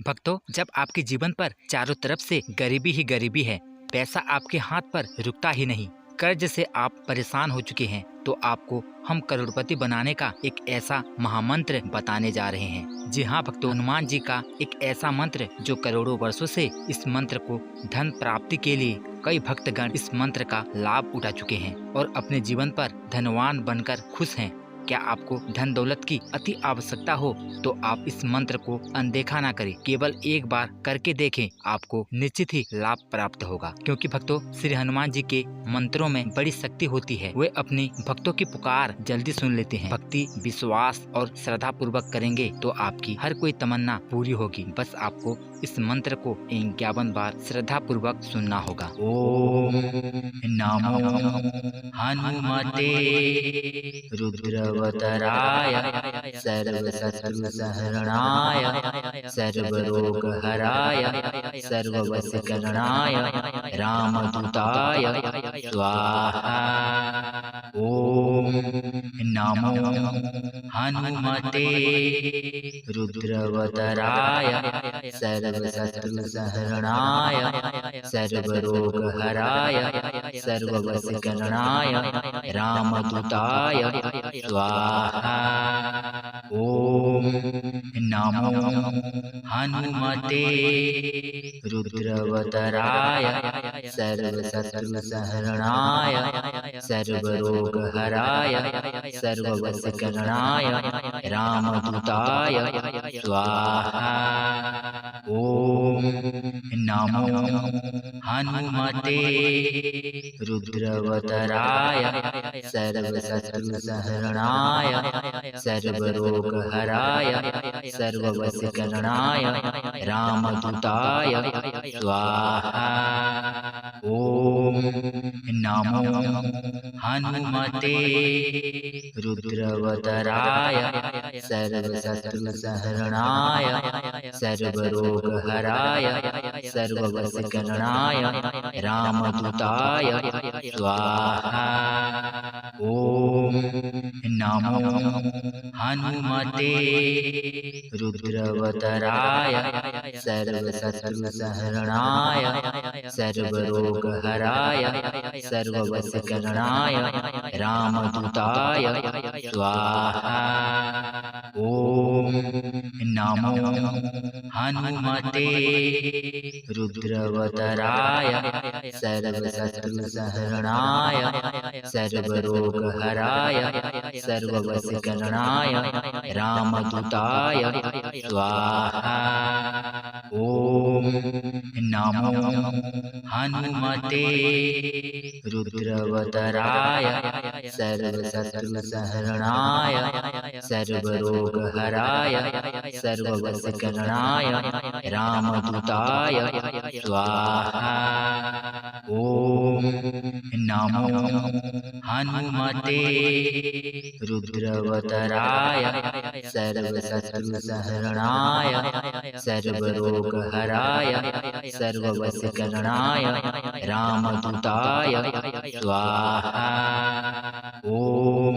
भक्तों, जब आपके जीवन पर चारों तरफ से गरीबी ही गरीबी है, पैसा आपके हाथ पर रुकता ही नहीं, कर्ज से आप परेशान हो चुके हैं, तो आपको हम करोड़पति बनाने का एक ऐसा महामंत्र बताने जा रहे हैं। जी हाँ भक्तों, हनुमान जी का एक ऐसा मंत्र जो करोड़ों वर्षों से इस मंत्र को धन प्राप्ति के लिए कई भक्तगण इस मंत्र का लाभ उठा चुके हैं और अपने जीवन पर धनवान बनकर खुश हैं। क्या आपको धन दौलत की अति आवश्यकता हो तो आप इस मंत्र को अनदेखा ना करें, केवल एक बार करके देखें, आपको निश्चित ही लाभ प्राप्त होगा। क्योंकि भक्तों, श्री हनुमान जी के मंत्रों में बड़ी शक्ति होती है। वे अपने भक्तों की पुकार जल्दी सुन लेते हैं। भक्ति, विश्वास और श्रद्धा पूर्वक करेंगे तो आपकी हर कोई तमन्ना पूरी होगी। बस आपको इस मंत्र को 51 बार श्रद्धा पूर्वक सुनना होगा। ओम नमो हनुमते रुद्रवतराय सर्वशत्रुसहरणाय सर्वरोगहराय सर्ववशीकरणाय रामदूताय स्वाहा। ओम नमो हनुमते रुद्रवतराय सर्वशत्रुसहरणाय सर्वरोगहराय सर्ववशीकरणाय रामदूताय स्वाहा। ओम नमो हनुमते रुद्रवतराय सर्वशत्रुसहरणाय सर्वरोगहराय सर्ववशीकरणाय रामदूताय स्वाहा। ओम नमो हनुमते रुद्रवतराय सर्वशत्रुसहरणाय सर्वरोगहराय सर्ववशीकरणाय रामदूताय स्वाहा। ओम नमो हनुमते रुद्रवतराय सर्वशत्रुसहरणाय सर्वरोगहराय सर्ववशीकरणाय रामदूताय स्वाहा। ओम नमो हनुमते रुद्रवतराय सर्वशत्रुसहरणाय सर्वरोगहराय सर्ववशीकरणाय रामदूताय स्वाहा। ओम नमो हनुमते रुद्रवतराय सर्वशत्रुसहरणाय सर्वरोगहराय सर्ववशीकरणाय रामदूताय स्वाहा। ओम नमो हनुमते रुद्रवतराय सर्वशत्रुसहरणाय सर्वरोगहराय सर्ववशीकरणाय रामदूताय स्वाहा। ओम नमो हनुमते रुद्रवतराय सर्वशत्रुसहरणाय सर्वरोगहराय सर्ववशीकरणाय रामदूताय स्वाहा। ओम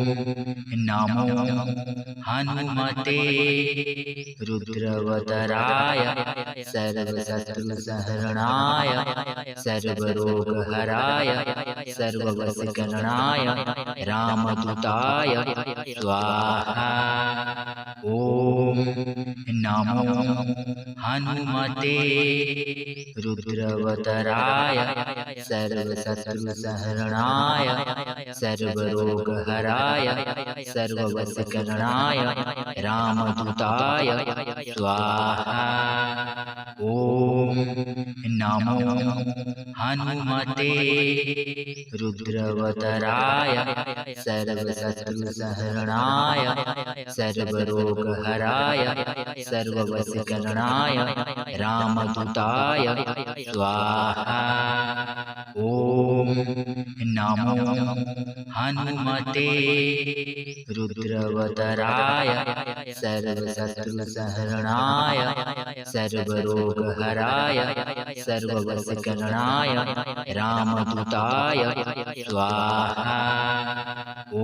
नमो हनुमते रुद्रवतराय सर्वशत्रुसहरणाय सर्वरोगहराय सर्ववशीकरणाय रामदूताय स्वाहा। ओम नमो हनुमते रुद्रवतराय सर्वशत्रुसहरणाय सर्वरोगहराय सर्ववशीकरणाय रामदूताय स्वाहा। ओम नमो हनुमते रुद्रवतराय सर्वशत्रुसहरणाय सर्वरोगहराय सर्ववशीकरणाय रामदूताय स्वाहा। ओम नमो हनुमते रुद्रवतराय सर्वशत्रुसहरणाय सर्वरोगहराय सर्ववशीकरणाय रामदूताय स्वाहा। ॐ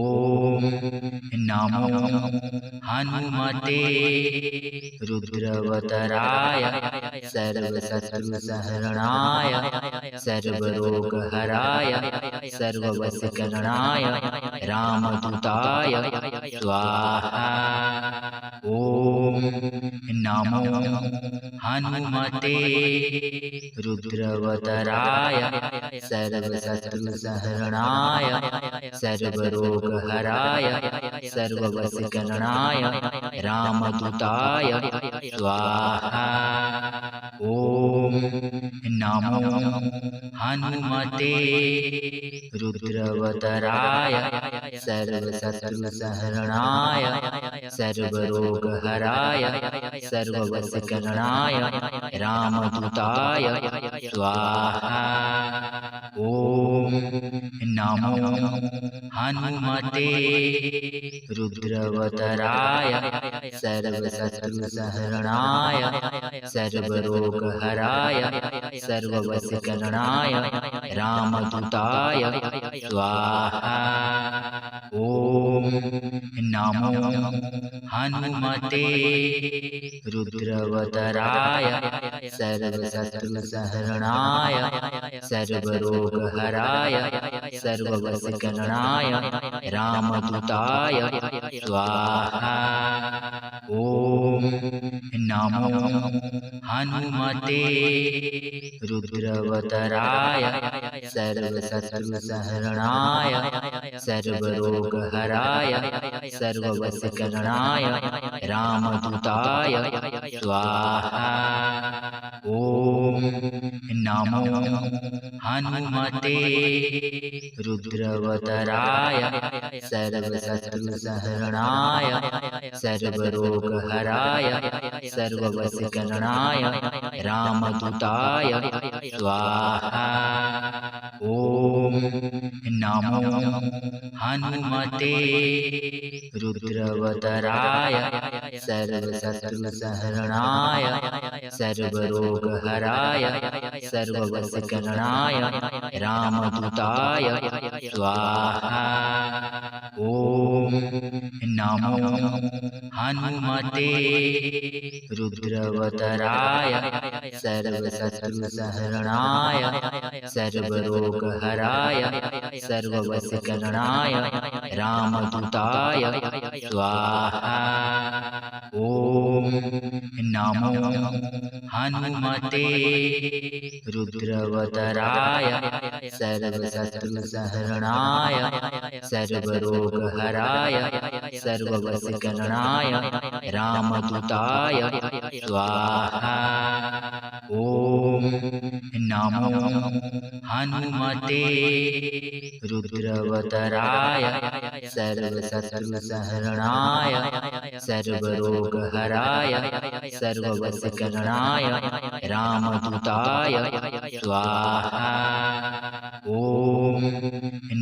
नमो हनुमते रुद्रवतराय सर्वशत्रुसहरणाय सर्वरोगहराय सर्ववशीकरणाय रामदूताय स्वाहा। ॐ नमो हनुमते रुद्रवतराय सर्वशत्रुसहरणाय सर्वरोगहराय सर्ववशीकरणाय रामदूताय स्वाहा। ॐ नमो हनुमते रुद्रवतराय सर्वशत्रुसहरणाय सर्वरोगहराय सर्ववशीकरणाय रामदूताय स्वाहा। ॐ नमो हनुमते रुद्रवतराय सर्वशत्रुसहरणाय सर्वरोगहराय सर्ववशीकरणाय रामदूताय स्वाहा। ॐ नमो हनुमते रुद्रवतराय सर्वशत्रुसहरणाय सर्वरोगहराय सर्ववशीकरणाय रामदूताय स्वाहा। ॐ नमो हनुमते रुद्रवतराय सर्वशत्रुसहरणाय सर्वरोगहराय सर्ववशीकरणाय रामदूताय स्वाहा। ॐ नमो हनुमते रुद्रवतराय सर्वशत्रुसहरणाय सर्वरोगहराय सर्ववशीकरणाय रामदूताय स्वाहा। ॐ नमो हनुमते रुद्रवतराय सर्वशत्रुसहरणाय सर्वरोगहराय सर्ववशीकरणाय रामदूताय स्वाहा। ॐ नमो हनुमते रुद्रवतराय सर्वशत्रुसहरणाय सर्वरोगहराय सर्ववशीकरणाय रामदूताय स्वाहा। ॐ नमो हनुमते रुद्रवतराय सर्वशत्रुसहरणाय सर्वरोगहराय सर्ववशीकरणाय रामदूताय स्वाहा। ॐ नमो हनुमते रुद्रवतराय सर्वशत्रुसहरणाय सर्वरोगहराय सर्ववशीकरणाय रामदूताय स्वाहा। ॐ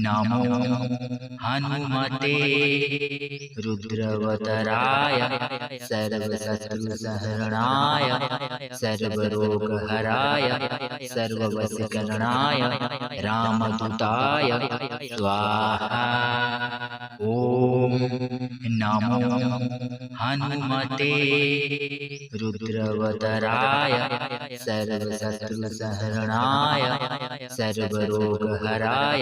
नमो हनुमते रुद्रवतराय सर्वशत्रुसहरणाय सर्वरोगहराय सर्ववशीकरणाय रामदूताय स्वाहा। ॐ नमो हनुमते रुद्रवतराय सर्वशत्रुसहरणाय सर्वरोगहराय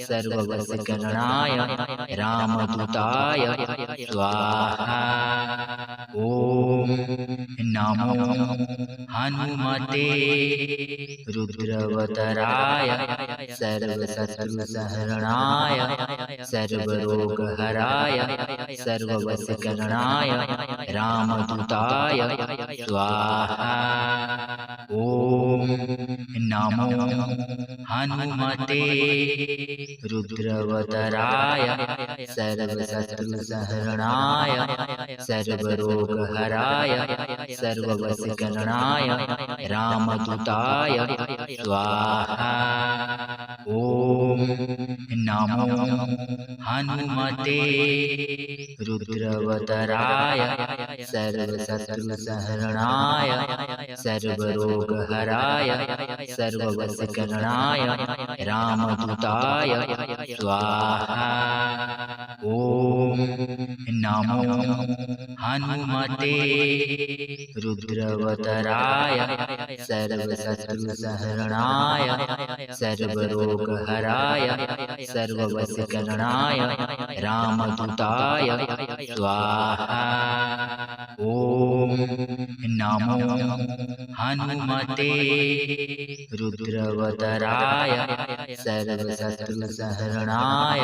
सर्ववशीकरणाय रामदूताय स्वाहा। ॐ नमो हनुमते रुद्रवतराय सर्वशत्रुसहरणाय सर्वरोगहराय सर्ववशीकरणाय रामदूताय स्वाहा। ॐ नमो हनुमते रुद्रवतराय सर्वशत्रुसहरणाय सर्वरोगहराय सर्ववशीकरणाय रामदूताय स्वाहा। ॐ नमो हनुमते रुद्रवतराय सर्वशत्रुसहरणाय सर्वरोगहराय सर्ववशीकरणाय रामदूताय स्वाहा। ॐ नमो हनुमते रुद्रवदराय सर्वशत्रुसहरणाय सर्वरोगहराय सर्ववशीकरणाय रामदूताय स्वाहा। ॐ नमो हनुमते रुद्रवदराय सर्वशत्रुसहरणाय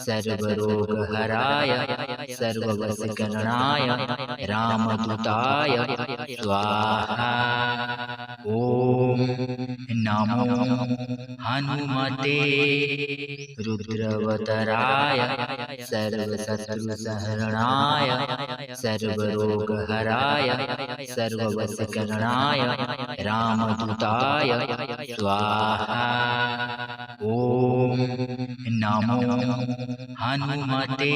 सर्वरोगहराय सर्ववशीकरणाय रामदूताय स्वाहा। ॐ नमो हनुमते रुद्रवदराय सर्वशत्रुसहरणाय सर्वरोगहराय सर्ववशीकरणाय रामदूताय स्वाहा। ॐ नमो हनुमते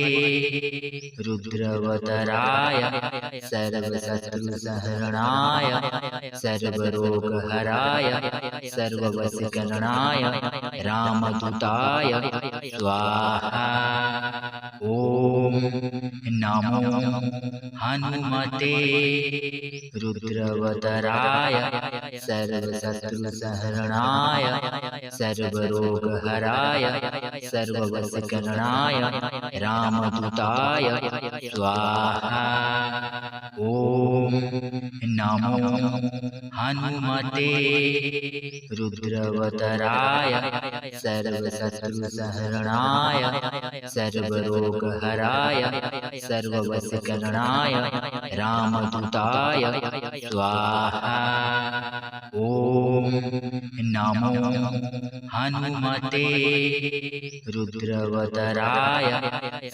रुद्रवदराय सर्वशत्रुसहरणाय सर्वरोगहराय सर्ववशीकरणाय रामदूताय स्वाहा। ॐ नमो हनुमते रुद्रवदराय सर्वशत्रुसहरणाय सर्वरोगहराय सर्ववशीकरणाय रामदूताय स्वाहा। ॐ नमो हनुमते रुद्रवदराय सर्वशत्रुसहरणाय सर्वरोगहराय सर्ववशीकरणाय रामदूताय स्वाहा। ॐ नमो हनुमते रुद्रवदराय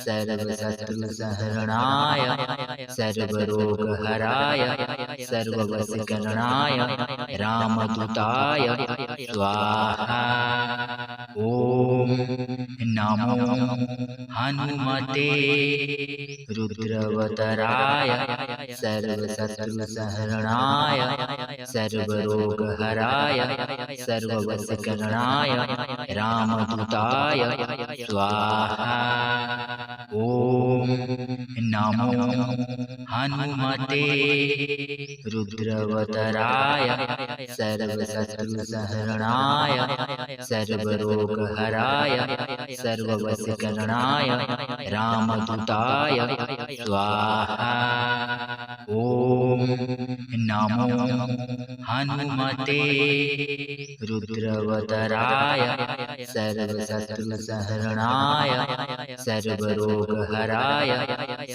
सर्वशत्रुसहरणाय सर्वरोगहराय सर्ववशीकरणाय रामदूताय स्वाहा। ॐ नमो हनुमते रुद्रवदराय सर्वशत्रुसहरणाय सर्वरोगहराय सर्ववशीकरणाय रामदूताय स्वाहा। ॐ नमो हनुमते रुद्रवदराय सर्वशत्रुसहरणाय सर्वरोगहराय सर्ववशीकरणाय रामदूताय स्वाहा। ॐ नमो हनुमते रुद्रवदराय सर्वशत्रुसहरणाय सर्वरोगहराय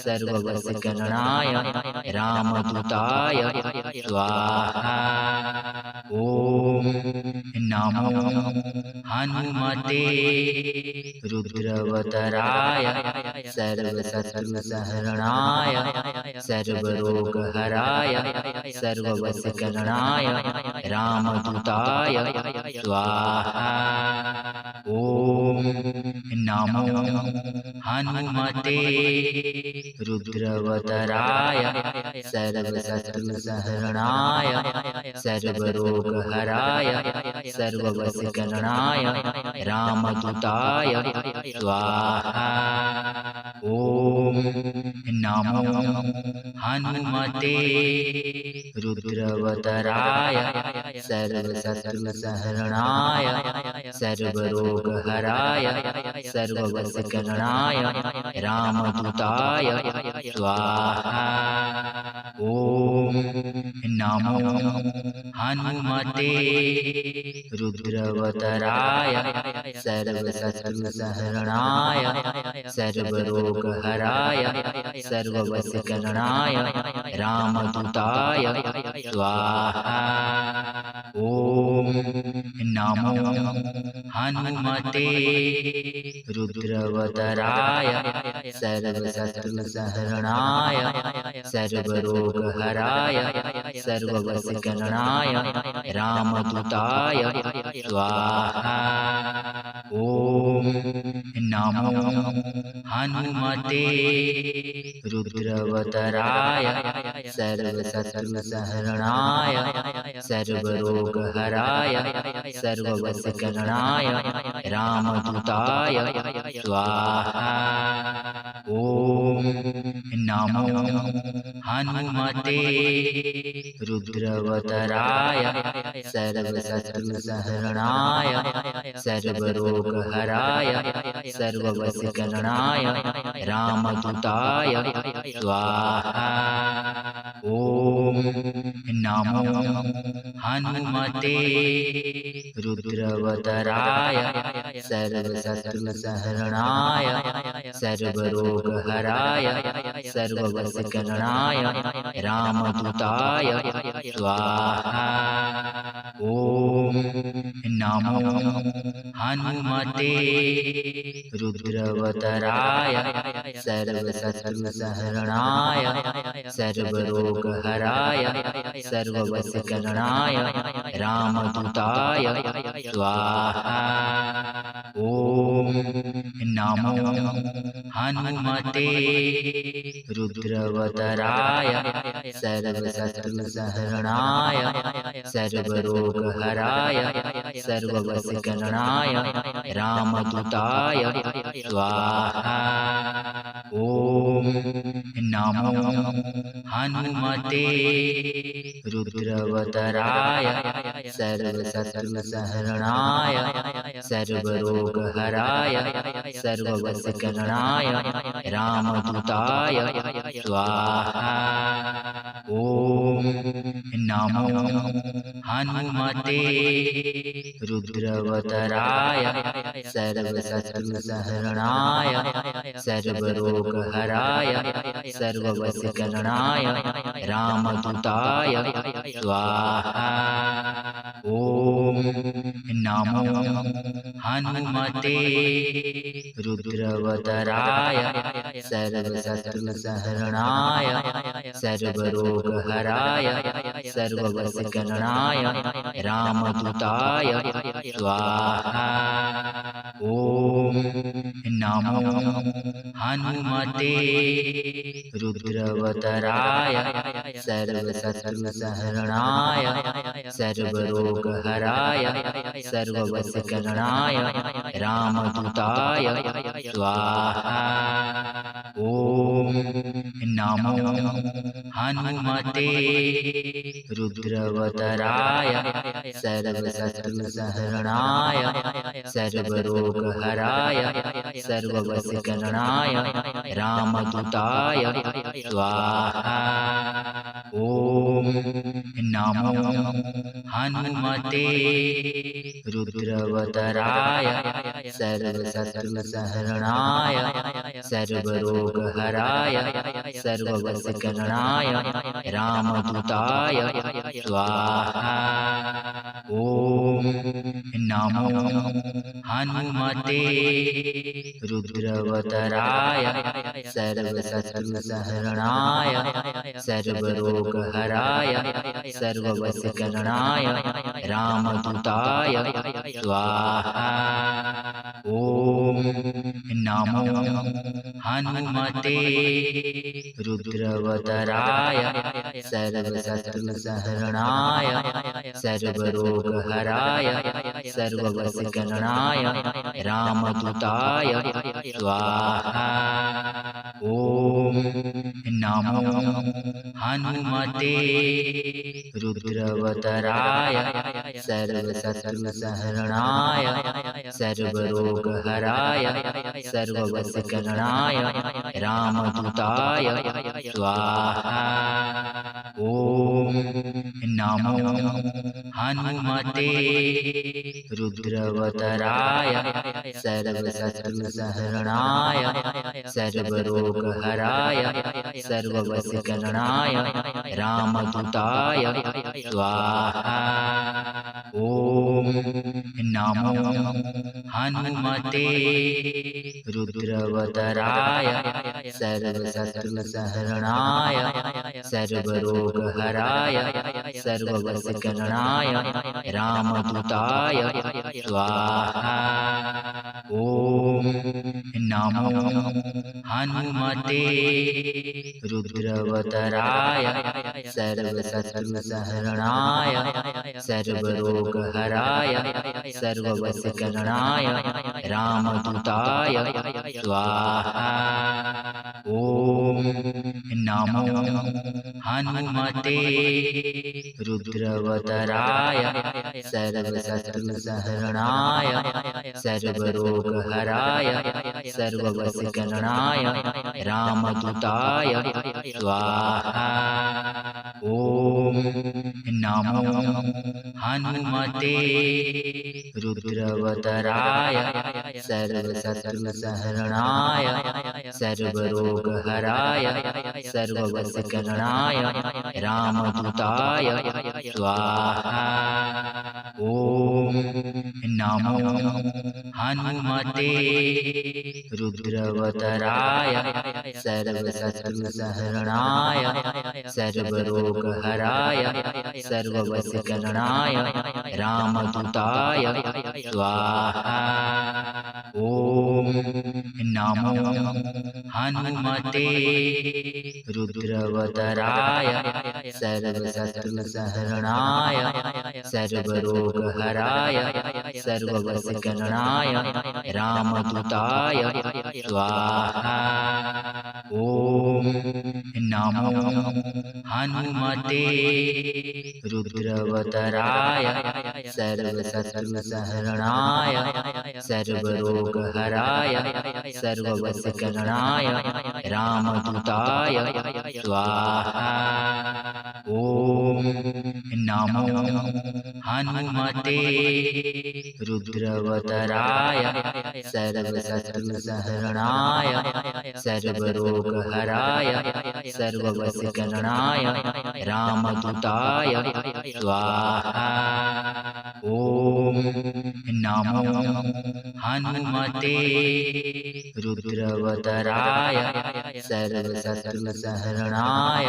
सर्ववशीकरणाय रामदूताय स्वाहा। ॐ नमो हनुमते रुद्रवदराय सर्वशत्रुसहरणाय सर्वरोगहराय सर्ववशीकरणाय रामदूताय स्वाहा। ॐ नमो हनुमते रुद्रवदराय सर्वशत्रुसहरणाय सर्वरोगहराय सर्ववशीकरणाय रामदूताय स्वाहा। ॐ नमो हनुमते रुद्रवदराय सर्वशत्रुसहरणाय सर्वरोगहराय सर्ववशीकरणाय रामदूताय स्वाहा। ॐ नमो हनुमते रुद्रवदराय सर्वशत्रुसहरणाय सर्वरोगहराय सर्ववशीकरणाय रामदूताय स्वाहा। ॐ नमो हनुमते रुद्रवदराय सर्वशत्रुसहरणाय सर्वरोगहराय सर्ववशीकरणाय रामदूताय स्वाहा। ओम नमो हनुमते रुद्रवतराय सर्वशत्रुसहरणाय सर्वरोगहराय सर्ववशीकरणाय रामदूताय स्वाहा। ओम नमो हनुमते रुद्रवतराय सर्वशत्रुसहरणाय सर्वरोगहराय सर्ववशीकरणाय रामदूताय स्वाहा। ओम नमो हनुमते रुद्रवतराय सर्वशत्रुसहरणाय सर्वरोगहराय सर्ववशीकरणाय रामदूताय स्वाहा। ओम नमो हनुमते रुद्रवतराय सर्वशत्रुसहरणाय सर्वरोगहराय सर्ववशीकरणाय रामदूताय स्वाहा। ओम नमो हनुमते रुद्रवतराय सर्वशत्रुसहरणाय सर्वरोगहराय सर्ववशीकरणाय रामदूताय स्वाहा। ओम नमो हनुमते रुद्रवतराय सर्वशत्रुसहरणाय सर्वरोगहराय सर्ववशीकरणाय रामदूताय स्वाहा। ओम नमो हनुमते रुद्रवतराय सर्वशत्रुसहरणाय सर्वरोगहराय सर्ववशीकरणाय रामदूताय स्वाहा। ओम नमो हनुमते रुद्रवतराय सर्वशत्रुसहरणाय सर्वरोगहराय सर्ववशीकरणाय रामदूताय स्वाहा। ओम नमो हनुमते रुद्रवतराय सर्वशत्रुसहरणाय सर्वरोगहराय सर्ववशीकरणाय रामदूताय स्वाहा। ओम नमो हनुमते रुद्रवतराय सर्वशत्रुसहरणाय सर्वरोगहराय सर्ववशीकरणाय रामदूताय स्वाहा। ओम नमो हनुमते रुद्रवतराय सर्वशत्रुसहरणाय सर्वरोगहराय सर्ववशीकरणाय रामदूताय स्वाहा। ओम नमो हनुमते रुद्रवतराय सर्वशत्रुसहरणाय सर्वरोगहराय सर्ववशीकरणाय रामदूताय स्वाहा। ओम नमो हनुमते रुद्रवतराय सर्वशत्रुसहरणाय सर्वरोगहराय सर्ववशीकरणाय रामदूताय स्वाहा। ओम नमो हनुमते रुद्रवतराय सर्वशत्रुसहरणाय सर्वरोगहराय सर्ववशीकरणाय रामदूताय स्वाहा। ओम नमो हनुमते रुद्रवतराय सर्वशत्रुसहरणाय सर्वरोगहराय सर्ववशीकरणाय रामदूताय स्वाहा। ओम नमो हनुमते रुद्रवदराय सर्वशत्रुसहरणाय सर्वरोगहराय सर्ववशकरणाय रामदूताय स्वाहा। ओम नमो हनुमते रुद्रवदराय सर्वशत्रुसहरणाय सर्वरोगहराय सर्ववशकरणाय रामदूताय स्वाहा। ओम नमो हनुमते रुद्रवदराय सर्वशत्रुसहरणाय सर्वरोगहराय सर्ववशकरणाय रामदूताय स्वाहा। ओम नमो हनुमते रुद्रवदराय सर्वशत्रुसहरणाय सर्वरोगहराय सर्ववशकरणाय रामदूताय स्वाहा। ओम नमो हनुमते रुद्रवदराय सर्वशत्रुसहरणाय सर्वरोगहराय सर्ववशकरणाय रामदूताय स्वाहा। ओम नमो हनुमते रुद्रवदराय सर्वशत्रुसहरणाय सर्वरोगहराय सर्ववशकरणाय रामदूताय स्वाहा। ओम नमो हनुमते रुद्रवदराय सर्वशत्रुसहरणाय सर्वरोगहराय सर्ववशकरणाय रामदूताय स्वाहा। ओम नमो हनुमते रुद्रवदराय सर्वशत्रुसहरणाय सर्वरोगहराय सर्ववशकरणाय रामदूताय स्वाहा। ओम नमो हनुमते रुद्रवदराय सर्वशत्रुसहरणाय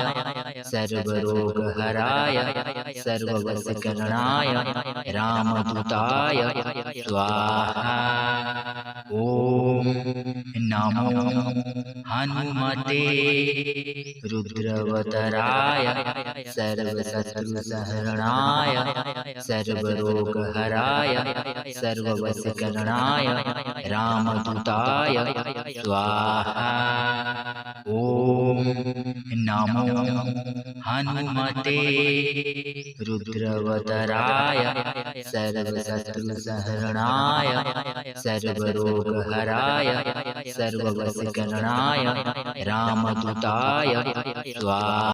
सर्वरोगहराय सर्ववशकरणाय रामदूताय स्वाहा। ओम नमो हनुमते रुद्रवदराय सर्वशत्रुसहरणाय सर्वरोगहराय सर्ववशकरणाय रामदूताय स्वाहा। ओम नमो हनुमते रुद्रवदराय सर्वशत्रुसहरणाय सर्वरोगहराय सर्ववशकरणाय रामदूताय स्वाहा।